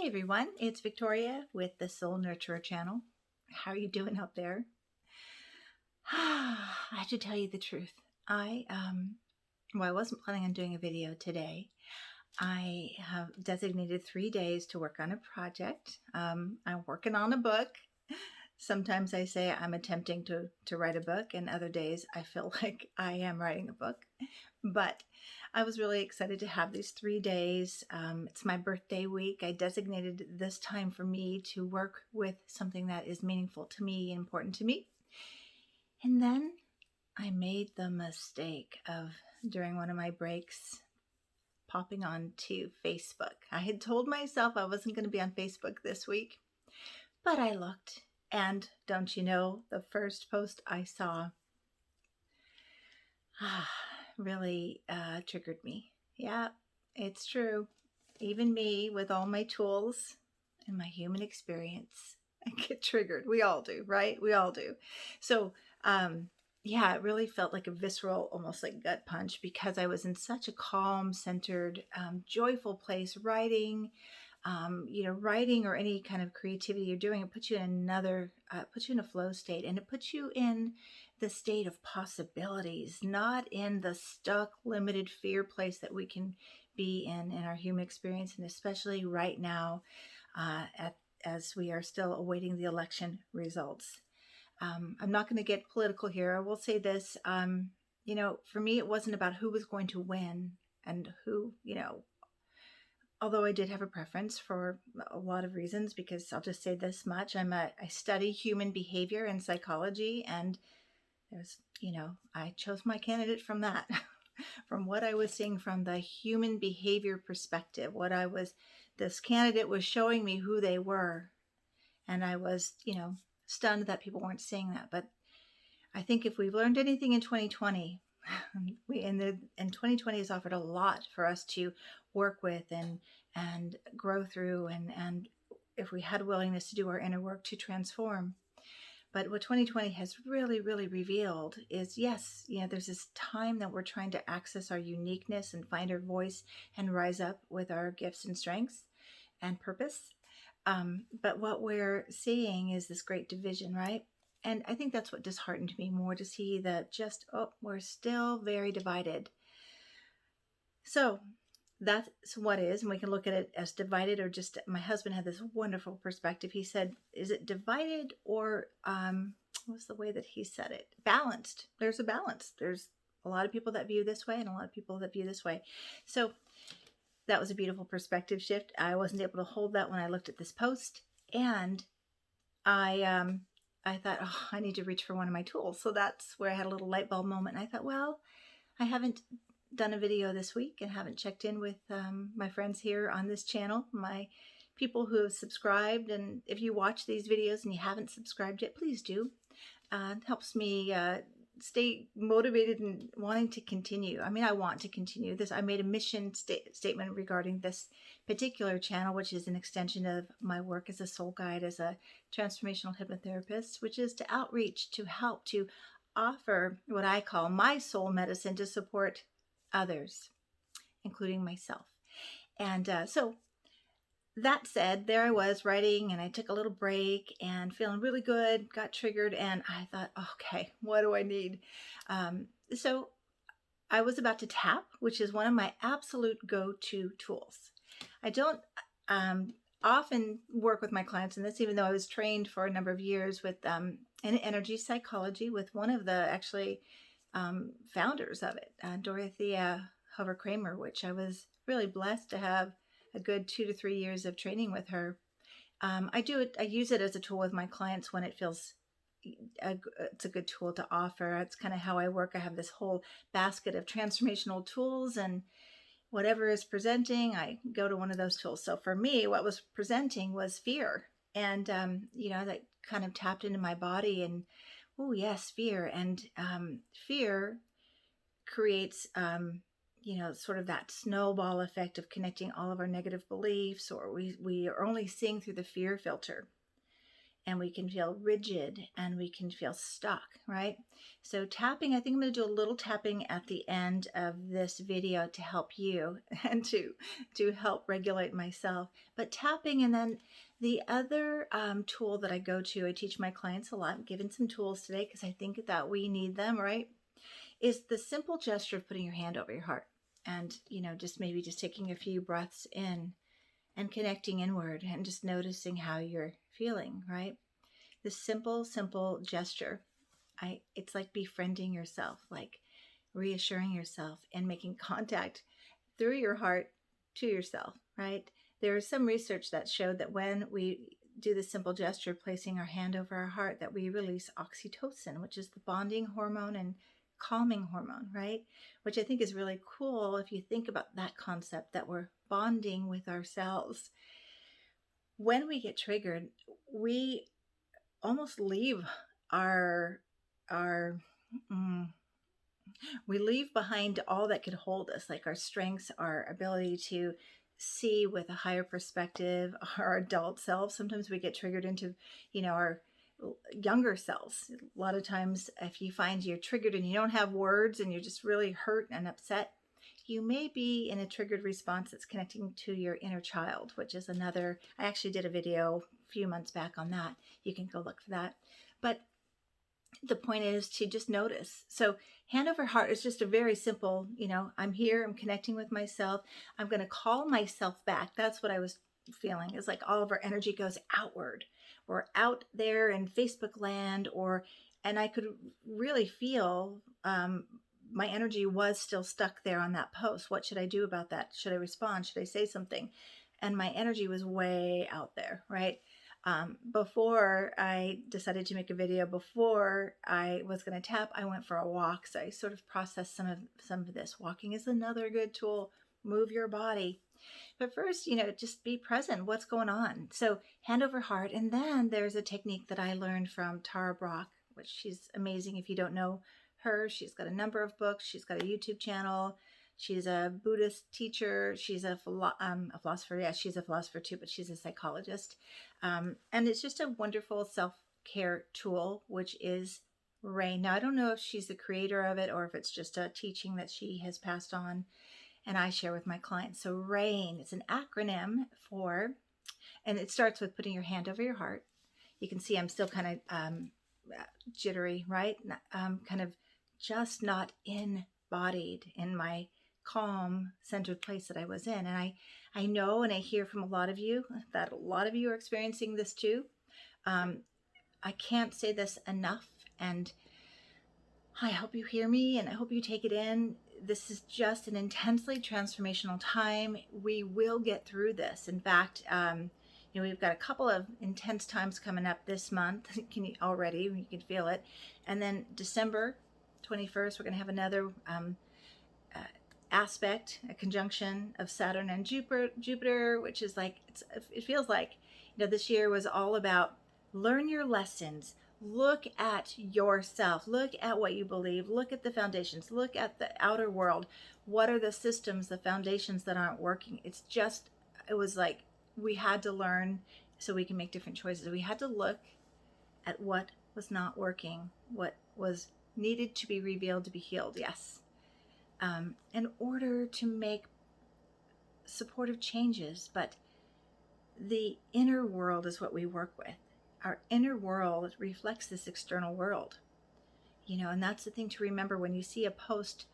Hey everyone, it's Victoria with the Soul Nurturer channel. How are you doing out there? I have to tell you the truth. I wasn't planning on doing a video today. I have designated 3 days to work on a project. I'm working on a book. Sometimes I say I'm attempting to write a book, and other days I feel like I am writing a book. But I was really excited to have these 3 days. It's my birthday week. I designated this time for me to work with something that is meaningful to me and important to me. And then I made the mistake of, during one of my breaks, popping on to Facebook. I had told myself I wasn't going to be on Facebook this week, but I looked, and don't you know, the first post I saw really triggered me. Yeah, it's true. Even me, with all my tools and my human experience, I get triggered. We all do, right? We all do. So, yeah, it really felt like a visceral, almost like gut punch, because I was in such a calm, centered, joyful place writing. Writing or any kind of creativity you're doing, it puts you in puts you in a flow state, and it puts you in the state of possibilities, not in the stuck, limited fear place that we can be in our human experience, and especially right now, as we are still awaiting the election results. I'm not going to get political here. I will say this, for me, it wasn't about who was going to win and who, although I did have a preference for a lot of reasons, because I'll just say this much. I study human behavior and psychology, and there's, I chose my candidate from that, from what I was seeing from the human behavior perspective. This candidate was showing me who they were, and I was, stunned that people weren't seeing that. But I think if we've learned anything in 2020, and 2020 has offered a lot for us to work with and grow through, and if we had willingness to do our inner work to transform. But what 2020 has really, really revealed is, yes, there's this time that we're trying to access our uniqueness and find our voice and rise up with our gifts and strengths and purpose. But what we're seeing is this great division, right? And I think that's what disheartened me more, to see that we're still very divided. So that's what is, and we can look at it as divided, or just, my husband had this wonderful perspective. He said, is it divided, or what's the way that he said it? Balanced. There's a balance. There's a lot of people that view this way and a lot of people that view this way. So that was a beautiful perspective shift. I wasn't able to hold that when I looked at this post, and I thought, I need to reach for one of my tools. So that's where I had a little light bulb moment. And I thought, well, I haven't done a video this week and haven't checked in with my friends here on this channel, my people who have subscribed. And if you watch these videos and you haven't subscribed yet, please do. It helps me stay motivated and wanting to continue. I mean, I want to continue this. I made a mission statement regarding this particular channel, which is an extension of my work as a soul guide, as a transformational hypnotherapist, which is to outreach, to help, to offer what I call my soul medicine to support others, including myself. And so that said, there I was writing, and I took a little break and feeling really good, got triggered, and I thought, okay, what do I need? So I was about to tap, which is one of my absolute go-to tools. I don't often work with my clients in this, even though I was trained for a number of years with in energy psychology with one of the actually founders of it, Dorothea Hover Kramer, which I was really blessed to have a good 2 to 3 years of training with her. I use it as a tool with my clients when it feels it's a good tool to offer. It's kind of how I work. I have this whole basket of transformational tools, and whatever is presenting, I go to one of those tools. So for me, what was presenting was fear. And, that kind of tapped into my body, and, oh yes, fear. And fear creates, sort of that snowball effect of connecting all of our negative beliefs, or we are only seeing through the fear filter. and we can feel rigid and we can feel stuck, right? So tapping, I think I'm going to do a little tapping at the end of this video to help you and to help regulate myself. But tapping, and then the other tool that I go to, I teach my clients a lot, I'm giving some tools today because I think that we need them, right? Is the simple gesture of putting your hand over your heart and, just maybe just taking a few breaths in and connecting inward and just noticing how you're feeling, right? This simple gesture. It's like befriending yourself, like reassuring yourself and making contact through your heart to yourself, right? There is some research that showed that when we do the simple gesture, placing our hand over our heart, that we release oxytocin, which is the bonding hormone and calming hormone, right? Which I think is really cool if you think about that concept, that we're bonding with ourselves. When we get triggered, we almost leave our we leave behind all that could hold us, like our strengths, our ability to see with a higher perspective, our adult selves. Sometimes we get triggered into, our younger selves. A lot of times, if you find you're triggered and you don't have words and you're just really hurt and upset, you may be in a triggered response that's connecting to your inner child, which is another, I actually did a video a few months back on that. You can go look for that. But the point is to just notice. So hand over heart is just a very simple, I'm here, I'm connecting with myself. I'm going to call myself back. That's what I was feeling. It's like all of our energy goes outward. We're out there in Facebook land, and I could really feel my energy was still stuck there on that post. What should I do about that? Should I respond? Should I say something? And my energy was way out there, right? Before I decided to make a video, before I was going to tap, I went for a walk. So I sort of processed some of this. Walking is another good tool. Move your body. But first, just be present. What's going on? So hand over heart. And then there's a technique that I learned from Tara Brach, which she's amazing. If you don't know her, she's got a number of books. She's got a YouTube channel. She's a Buddhist teacher. She's a philosopher. Yeah, she's a philosopher too, but she's a psychologist. And it's just a wonderful self-care tool, which is RAIN. Now, I don't know if she's the creator of it or if it's just a teaching that she has passed on and I share with my clients. So RAIN, it's an acronym for, and it starts with putting your hand over your heart. You can see I'm still kind of jittery, right? Kind of just not embodied in my calm, centered place that I was in. And I know, and I hear from a lot of you that a lot of you are experiencing this too. I can't say this enough, and I hope you hear me and I hope you take it in. This is just an intensely transformational time. We will get through this. In fact, we've got a couple of intense times coming up this month. You can feel it. And then December 21st, we're going to have another aspect, a conjunction of Saturn and Jupiter, which is like, it feels like, this year was all about learn your lessons, look at yourself, look at what you believe, look at the foundations, look at the outer world. What are the systems, the foundations that aren't working? It was like we had to learn so we can make different choices. We had to look at what was not working, what was needed to be revealed, to be healed. Yes. In order to make supportive changes, but the inner world is what we work with. Our inner world reflects this external world, and that's the thing to remember when you see a post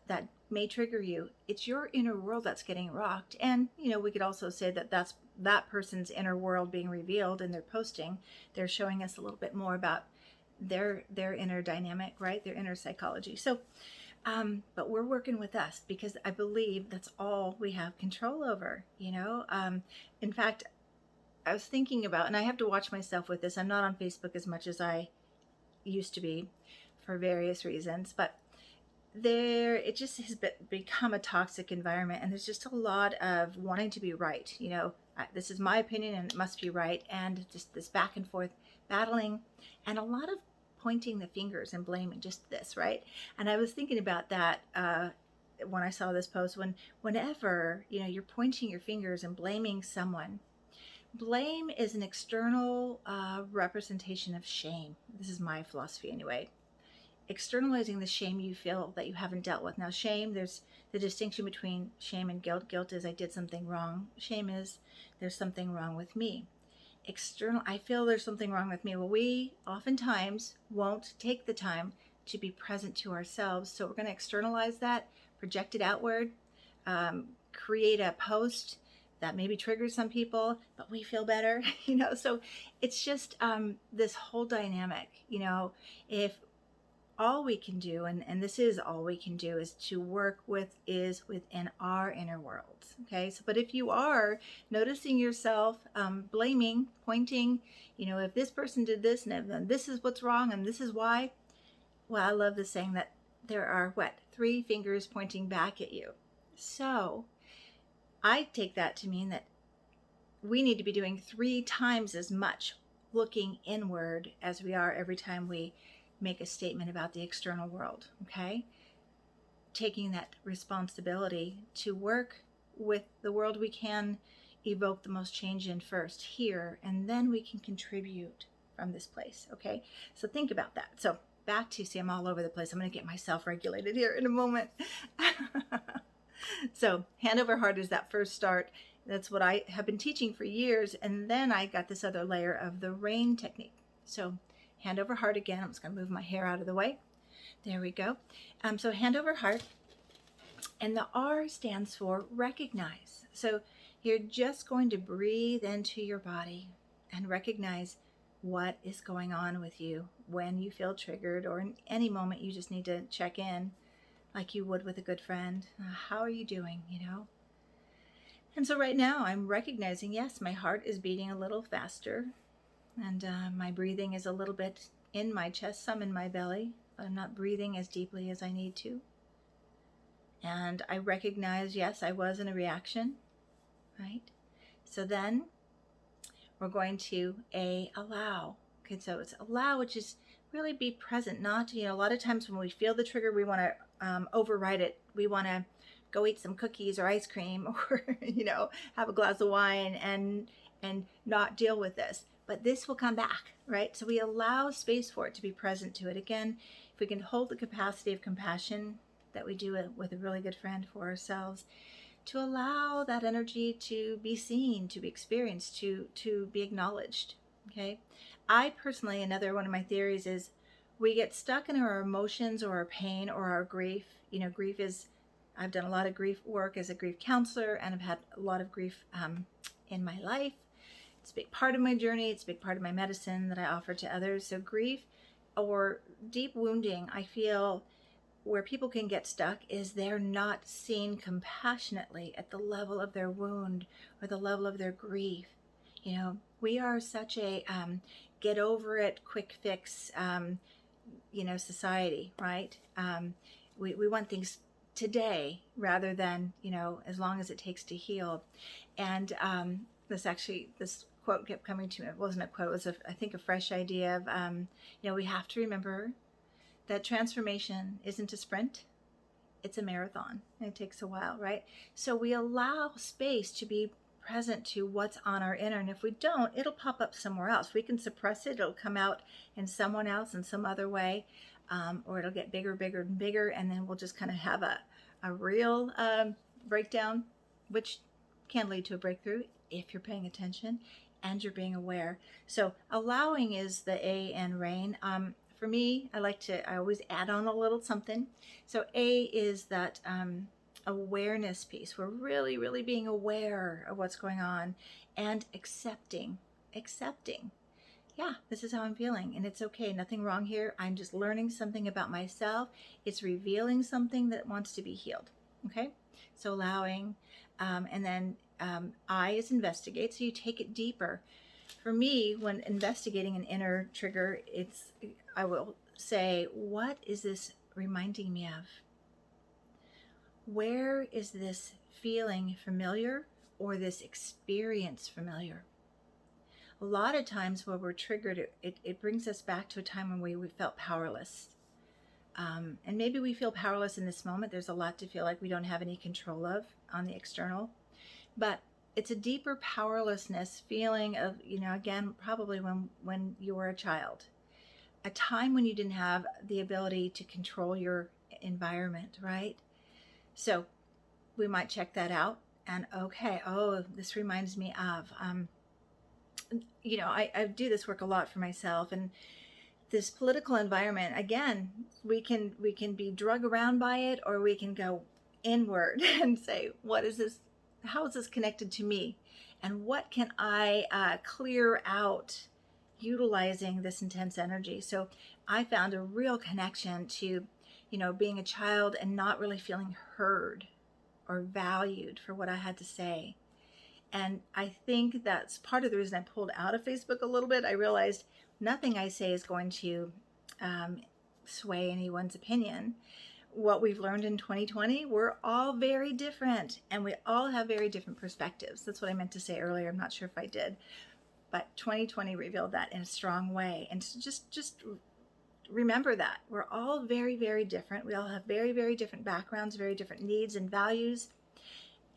that may trigger you. It's your inner world that's getting rocked. And, we could also say that that's that person's inner world being revealed in their posting. They're showing us a little bit more about their inner dynamic, right? Their inner psychology. So, but we're working with us because I believe that's all we have control over, In fact, I was thinking about, and I have to watch myself with this. I'm not on Facebook as much as I used to be for various reasons, but it just has become a toxic environment, and there's just a lot of wanting to be right. This is my opinion and it must be right. And just this back and forth battling, and a lot of pointing the fingers and blaming, just this, right? And I was thinking about that when I saw this post, whenever, you're pointing your fingers and blaming someone, Blame is an external representation of shame. This is my philosophy anyway. Externalizing the shame you feel that you haven't dealt with. Now, shame, there's the distinction between shame and guilt. Guilt is I did something wrong. Shame is there's something wrong with me. I feel there's something wrong with me. Well, we oftentimes won't take the time to be present to ourselves. So we're going to externalize that, project it outward, create a post that maybe triggers some people, but we feel better, So it's just this whole dynamic, if all we can do, and this is all we can do, is to work is within our inner worlds. Okay, so but if you are noticing yourself blaming, pointing, if this person did this and this is what's wrong and this is why, well, I love the saying that there are 3 fingers pointing back at you. So I take that to mean that we need to be doing 3 times as much looking inward as we are every time we make a statement about the external world, okay? Taking that responsibility to work with the world we can evoke the most change in first here, and then we can contribute from this place, okay? So think about that. So back to, see, I'm all over the place. I'm going to get myself regulated here in a moment. So hand over heart is that first start. That's what I have been teaching for years. And then I got this other layer of the RAIN technique. So hand over heart again. I'm just going to move my hair out of the way. There we go. So hand over heart. And the R stands for recognize. So you're just going to breathe into your body and recognize what is going on with you when you feel triggered, or in any moment you just need to check in like you would with a good friend. How are you doing, And so right now I'm recognizing, yes, my heart is beating a little faster, and my breathing is a little bit in my chest, some in my belly, but I'm not breathing as deeply as I need to. And I recognize, yes, I was in a reaction, right? So then we're going to allow. Okay, so it's allow, which is really be present, not, a lot of times when we feel the trigger, we want to override it. We want to go eat some cookies or ice cream, or, have a glass of wine and not deal with this. But this will come back, right? So we allow space for it to be present to it. Again, if we can hold the capacity of compassion that we do it with a really good friend for ourselves, to allow that energy to be seen, to be experienced, to be acknowledged, okay? I personally, another one of my theories is we get stuck in our emotions or our pain or our grief. Grief is, I've done a lot of grief work as a grief counselor, and I've had a lot of grief in my life. It's a big part of my journey. It's a big part of my medicine that I offer to others. So grief or deep wounding, I feel where people can get stuck is they're not seen compassionately at the level of their wound or the level of their grief. We are such a get over it, quick fix, society, right? We want things today rather than, as long as it takes to heal. And this quote kept coming to me. It wasn't a quote, it was, I think, a fresh idea of, we have to remember that transformation isn't a sprint, it's a marathon. It takes a while, right? So we allow space to be present to what's on our inner, and if we don't, it'll pop up somewhere else. We can suppress it, it'll come out in someone else in some other way, or it'll get bigger, bigger, and bigger, and then we'll just kind of have a real breakdown, which can lead to a breakthrough if you're paying attention and you're being aware. So allowing is the A in RAIN. For me, I always add on a little something. So A is that awareness piece. We're really, really being aware of what's going on and accepting. Yeah, this is how I'm feeling, and it's okay. Nothing wrong here. I'm just learning something about myself. It's revealing something that wants to be healed. Okay, so allowing, and then I is investigate. So you take it deeper. For me, when investigating an inner trigger, I will say, what is this reminding me of? Where is this feeling familiar, or this experience familiar? A lot of times when we're triggered, it brings us back to a time when we felt powerless. And maybe we feel powerless in this moment. There's a lot to feel like we don't have any control of on the external. But it's a deeper powerlessness feeling of, again, probably when you were a child, a time when you didn't have the ability to control your environment, right? So we might check that out. And okay, oh, this reminds me of, I do this work a lot for myself, and this political environment, again, we can be drug around by it, or we can go inward and say, what is this? How is this connected to me? And what can I clear out utilizing this intense energy? So I found a real connection to, being a child and not really feeling heard or valued for what I had to say. And I think that's part of the reason I pulled out of Facebook a little bit. I realized nothing I say is going to sway anyone's opinion. What we've learned in 2020, we're all very different, and we all have very different perspectives. That's what I meant to say earlier. I'm not sure if I did, but 2020 revealed that in a strong way. And so just remember that we're all very, very different. We all have very, very different backgrounds, very different needs and values,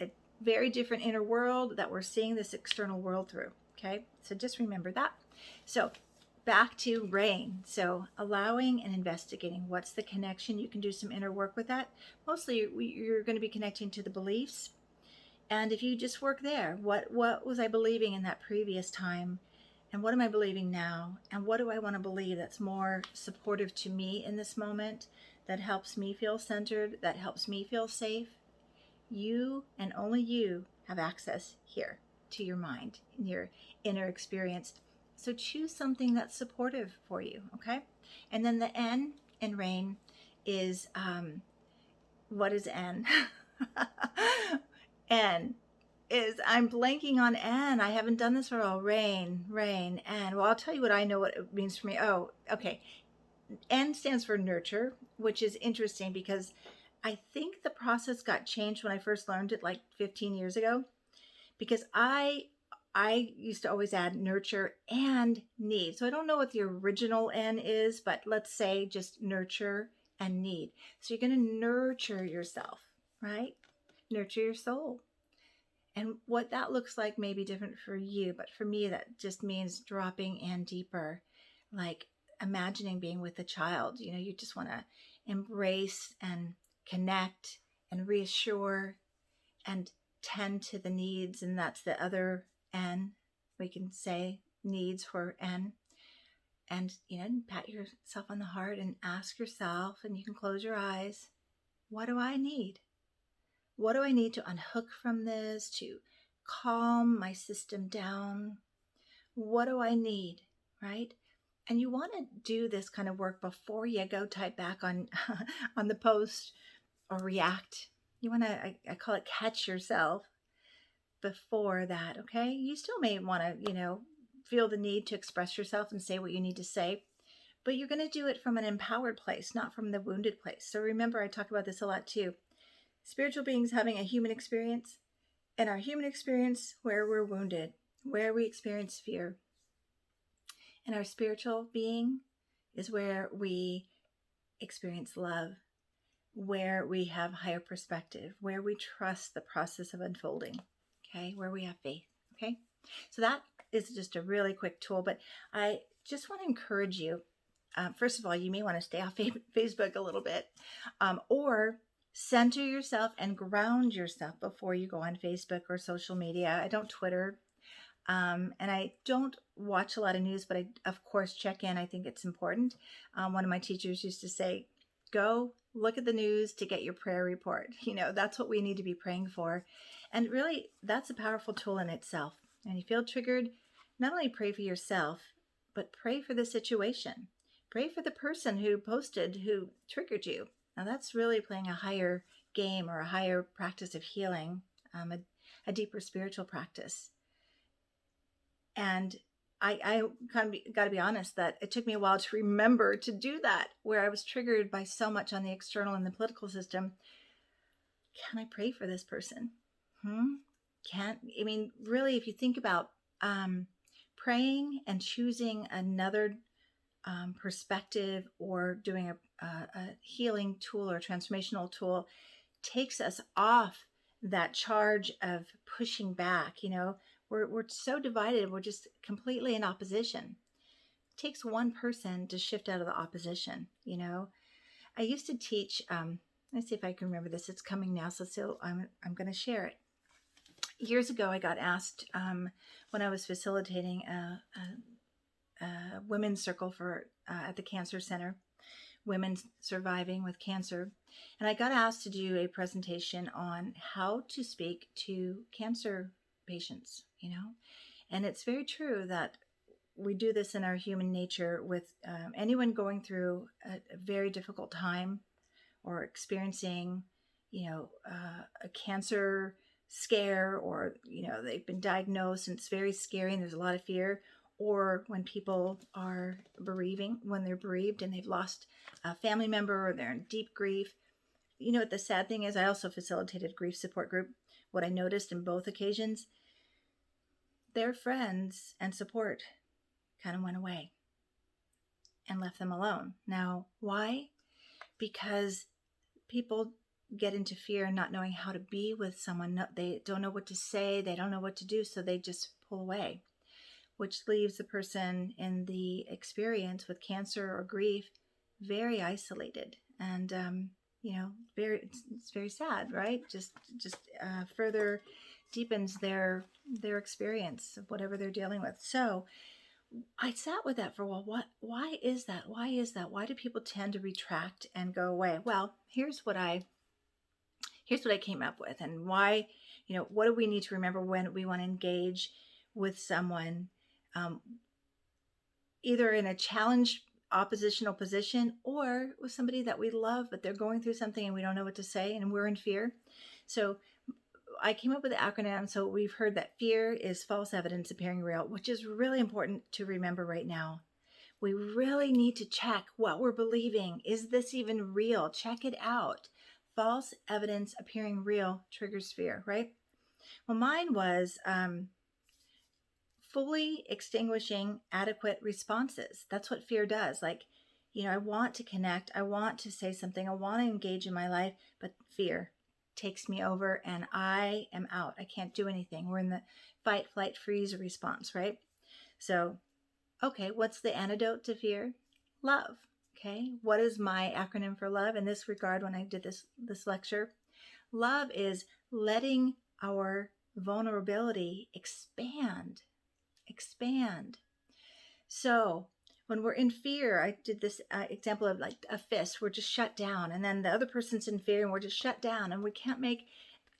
a very different inner world that we're seeing this external world through. Okay, so just remember that. So back to rain. So allowing and investigating what's the connection. You can do some inner work with that. Mostly you're going to be connecting to the beliefs. And if you just work there, what was I believing in that previous time? And what am I believing now? And what do I want to believe that's more supportive to me in this moment, that helps me feel centered, that helps me feel safe? You and only you have access here to your mind and your inner experience. So choose something that's supportive for you, okay? And then the N in rain is, what is N? N is, I'm blanking on N. I haven't done this for all. Rain, N. Well, I'll tell you what I know what it means for me. Oh, okay. N stands for nurture, which is interesting because I think the process got changed when I first learned it like 15 years ago, because I used to always add nurture and need. So I don't know what the original N is, but let's say just nurture and need. So you're going to nurture yourself, right? Nurture your soul. And what that looks like may be different for you, but for me, that just means dropping in deeper, like imagining being with a child. You just want to embrace and connect and reassure and tend to the needs. And that's the other N. We can say needs for N. And, pat yourself on the heart and ask yourself, and you can close your eyes, what do I need? What do I need to unhook from this, to calm my system down? What do I need, right? And you want to do this kind of work before you go type back on on the post or react. You want to, I call it catch yourself before that, okay? You still may want to, feel the need to express yourself and say what you need to say, but you're going to do it from an empowered place, not from the wounded place. So remember, I talk about this a lot too. Spiritual beings having a human experience, and our human experience where we're wounded, where we experience fear. And our spiritual being is where we experience love, where we have higher perspective, where we trust the process of unfolding, okay, where we have faith, okay? So that is just a really quick tool, but I just want to encourage you. First of all, you may want to stay off Facebook a little bit, or center yourself and ground yourself before you go on Facebook or social media. I don't Twitter, and I don't watch a lot of news, but I, of course, check in. I think it's important. One of my teachers used to say, go look at the news to get your prayer report. That's what we need to be praying for. And really, that's a powerful tool in itself. And you feel triggered, not only pray for yourself, but pray for the situation. Pray for the person who posted, who triggered you. Now that's really playing a higher game or a higher practice of healing, a deeper spiritual practice. And I kind of got to be honest that it took me a while to remember to do that, where I was triggered by so much on the external and the political system. Can I pray for this person? Really, if you think about praying and choosing another perspective, or doing a healing tool or transformational tool, takes us off that charge of pushing back. We're so divided. We're just completely in opposition. It takes one person to shift out of the opposition. I used to teach, let's see if I can remember this. It's coming now, so I'm going to share it. Years ago, I got asked when I was facilitating a women's circle for at the Cancer Center, women surviving with cancer, and I got asked to do a presentation on how to speak to cancer patients. And it's very true that we do this in our human nature with anyone going through a very difficult time or experiencing, a cancer scare, or, they've been diagnosed and it's very scary and there's a lot of fear, or when people are when they're bereaved and they've lost a family member or they're in deep grief. What the sad thing is, I also facilitated a grief support group. What I noticed in both occasions, their friends and support kind of went away and left them alone. Now, why? Because people get into fear, not knowing how to be with someone. They don't know what to say. They don't know what to do. So they just pull away, which leaves the person in the experience with cancer or grief very isolated. And, it's very sad, right? Just further deepens their experience of whatever they're dealing with. So I sat with that for a while. Why is that? Why is that? Why do people tend to retract and go away? Well, here's what I came up with, and why, what do we need to remember when we want to engage with someone, either in a challenge oppositional position or with somebody that we love, but they're going through something and we don't know what to say and we're in fear. So I came up with the acronym. So we've heard that fear is false evidence appearing real, which is really important to remember right now. We really need to check what we're believing. Is this even real? Check it out. False evidence appearing real triggers fear, right? Well, mine was fully extinguishing adequate responses. That's what fear does. I want to connect. I want to say something. I want to engage in my life, but fear takes me over and I am out. I can't do anything. We're in the fight, flight, freeze response, right? So, okay, what's the antidote to fear? Love. Okay, what is my acronym for love in this regard when I did this lecture? Love is letting our vulnerability expand. So when we're in fear, I did this example of like a fist. We're just shut down, and then the other person's in fear and we're just shut down, and we can't make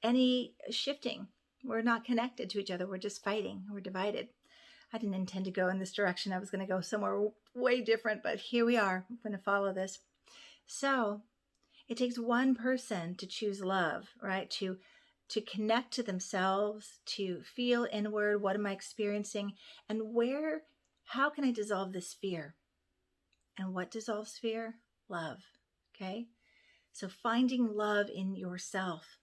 any shifting. We're not connected to each other. We're just fighting. We're divided. I didn't intend to go in this direction. I was going to go somewhere way different, but here we are. I'm going to follow this. So it takes one person to choose love, right? To connect to themselves, to feel inward. What am I experiencing? And how can I dissolve this fear? And what dissolves fear? Love. Okay. So finding love in yourself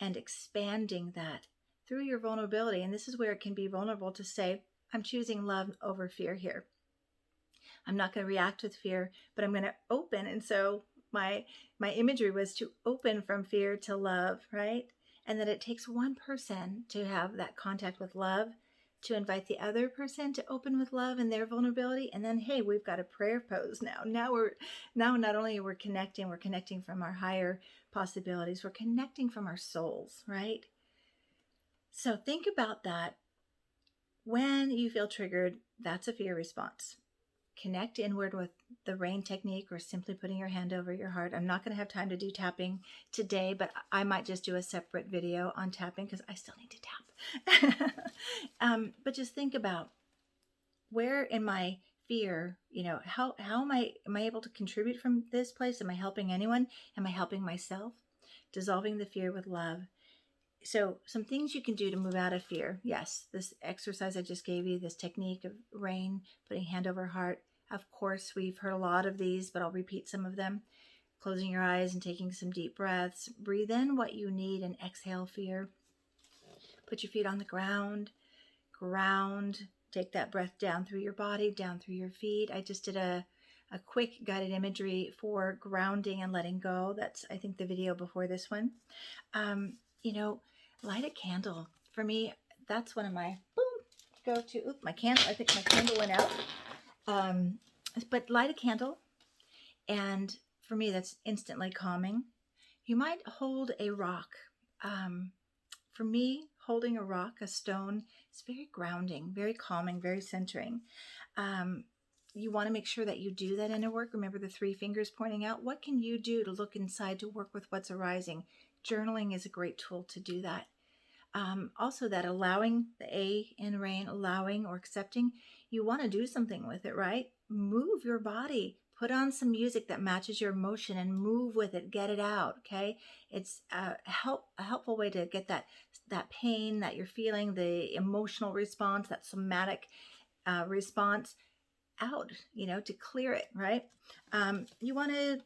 and expanding that through your vulnerability. And this is where it can be vulnerable to say, I'm choosing love over fear here. I'm not going to react with fear, but I'm going to open. And so my imagery was to open from fear to love, right? And that it takes one person to have that contact with love, to invite the other person to open with love and their vulnerability. And then, hey, we've got a prayer pose now. Now not only we're connecting from our higher possibilities, we're connecting from our souls, right? So think about that. When you feel triggered, that's a fear response. Connect inward with the rain technique or simply putting your hand over your heart. I'm not going to have time to do tapping today, but I might just do a separate video on tapping because I still need to tap. But just think about where in my fear, how am I able to contribute from this place? Am I helping anyone? Am I helping myself? Dissolving the fear with love. So some things you can do to move out of fear. Yes, this exercise I just gave you, this technique of rain, putting hand over heart. Of course, we've heard a lot of these, but I'll repeat some of them. Closing your eyes and taking some deep breaths. Breathe in what you need and exhale fear. Put your feet on the ground. Ground. Take that breath down through your body, down through your feet. I just did a quick guided imagery for grounding and letting go. That's, I think, the video before this one. you know, light a candle. For me, that's one of my go to. Oop, my candle. I think my candle went out. Um, but light a candle, and for me, that's instantly calming. You might hold a rock. Um, for me, holding a rock, a stone, is very grounding, very calming, very centering. Um, you want to make sure that you do that inner work. Remember the three fingers pointing out. What can you do to look inside to work with what's arising? Journaling is a great tool to do that. Also, that allowing, the A in rain, allowing or accepting, you want to do something with it, right? Move your body. Put on some music that matches your emotion and move with it. Get it out, okay? It's a helpful way to get that pain that you're feeling, the emotional response, that somatic response out, to clear it, right? You want to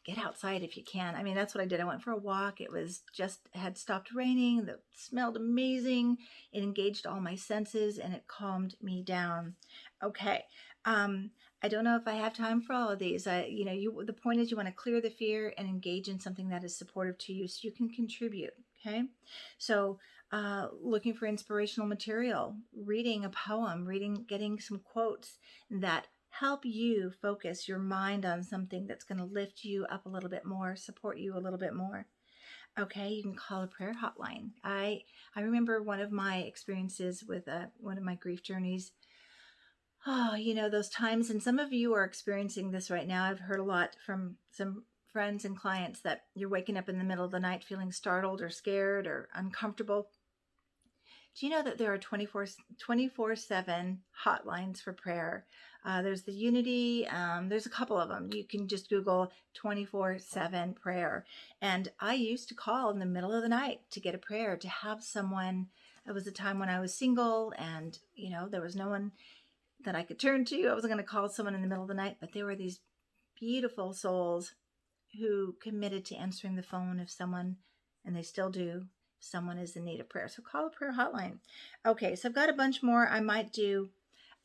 get outside if you can. I mean, that's what I did. I went for a walk. It was just had stopped raining. It smelled amazing. It engaged all my senses and it calmed me down. Okay. I don't know if I have time for all of these. The point is you want to clear the fear and engage in something that is supportive to you so you can contribute. Okay. So, looking for inspirational material, reading a poem, getting some quotes that help you focus your mind on something that's going to lift you up a little bit more, support you a little bit more. Okay, you can call a prayer hotline. I remember one of my experiences with one of my grief journeys. Oh, those times, and some of you are experiencing this right now. I've heard a lot from some friends and clients that you're waking up in the middle of the night feeling startled or scared or uncomfortable. Do you know that there are 24/7 hotlines for prayer? There's the Unity. There's a couple of them. You can just Google 24/7 prayer. And I used to call in the middle of the night to get a prayer, to have someone. It was a time when I was single and, there was no one that I could turn to. I wasn't going to call someone in the middle of the night, but there were these beautiful souls who committed to answering the phone if someone, and they still do, someone is in need of prayer. So call a prayer hotline. Okay, so I've got a bunch more. I might do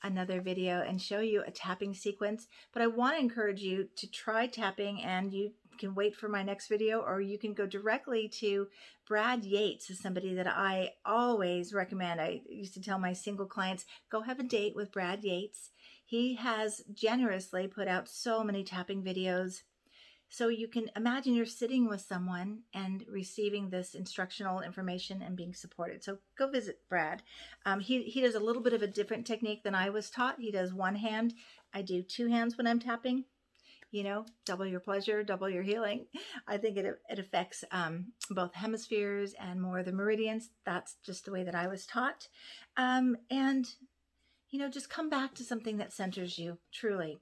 another video and show you a tapping sequence, but I want to encourage you to try tapping, and you can wait for my next video, or you can go directly to Brad Yates, is somebody that I always recommend. I used to tell my single clients, go have a date with Brad Yates. He has generously put out so many tapping videos. So you can imagine you're sitting with someone and receiving this instructional information and being supported. So go visit Brad. He does a little bit of a different technique than I was taught. He does one hand. I do two hands when I'm tapping. Double your pleasure, double your healing. I think it affects both hemispheres and more of the meridians. That's just the way that I was taught. And just come back to something that centers you, truly.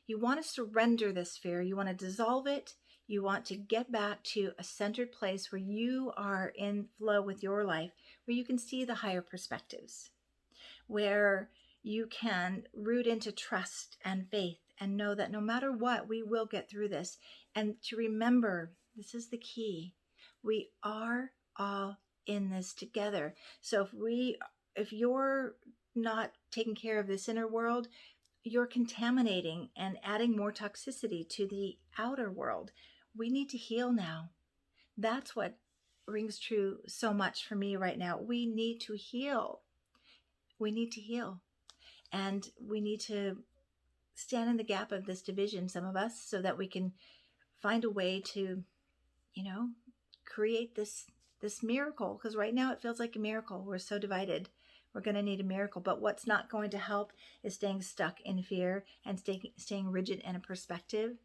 You want to surrender this fear. You want to dissolve it. You want to get back to a centered place where you are in flow with your life, where you can see the higher perspectives, where you can root into trust and faith and know that no matter what, we will get through this. And to remember, this is the key. We are all in this together. So if you're not taking care of this inner world, you're contaminating and adding more toxicity to the outer world. We need to heal now. That's what rings true so much for me right now. We need to heal. We need to heal. And we need to stand in the gap of this division, some of us, so that we can find a way to, create this miracle. Because right now it feels like a miracle. We're so divided. We're going to need a miracle. But what's not going to help is staying stuck in fear and staying rigid in a perspective,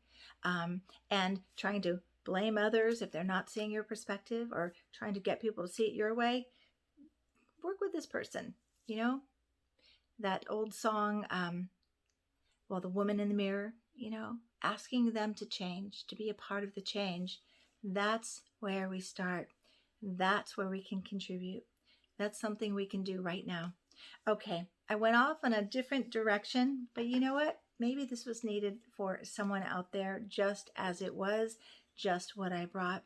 and trying to blame others if they're not seeing your perspective, or trying to get people to see it your way. Work with this person. That old song, the woman in the mirror, asking them to change, to be a part of the change. That's where we start. That's where we can contribute. That's something we can do right now. Okay, I went off in a different direction, but you know what? Maybe this was needed for someone out there, just as it was, just what I brought.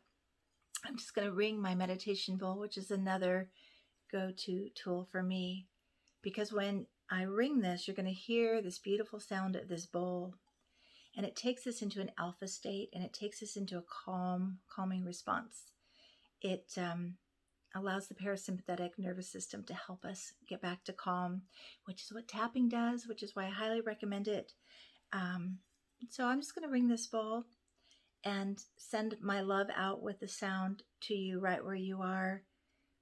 I'm just going to ring my meditation bowl, which is another go-to tool for me. Because when I ring this, you're going to hear this beautiful sound of this bowl. And it takes us into an alpha state, and it takes us into a calming response. It allows the parasympathetic nervous system to help us get back to calm, which is what tapping does, which is why I highly recommend it. So I'm just going to ring this bowl and send my love out with the sound to you right where you are,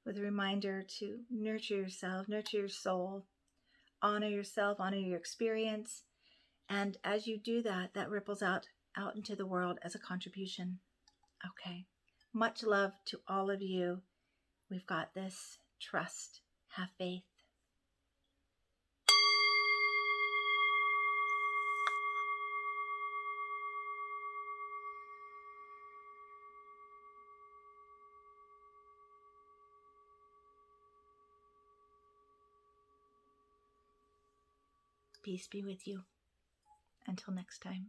with a reminder to nurture yourself, nurture your soul, honor yourself, honor your experience. And as you do that, that ripples out into the world as a contribution. Okay. Much love to all of you. We've got this. Trust. Have faith. Peace be with you. Until next time.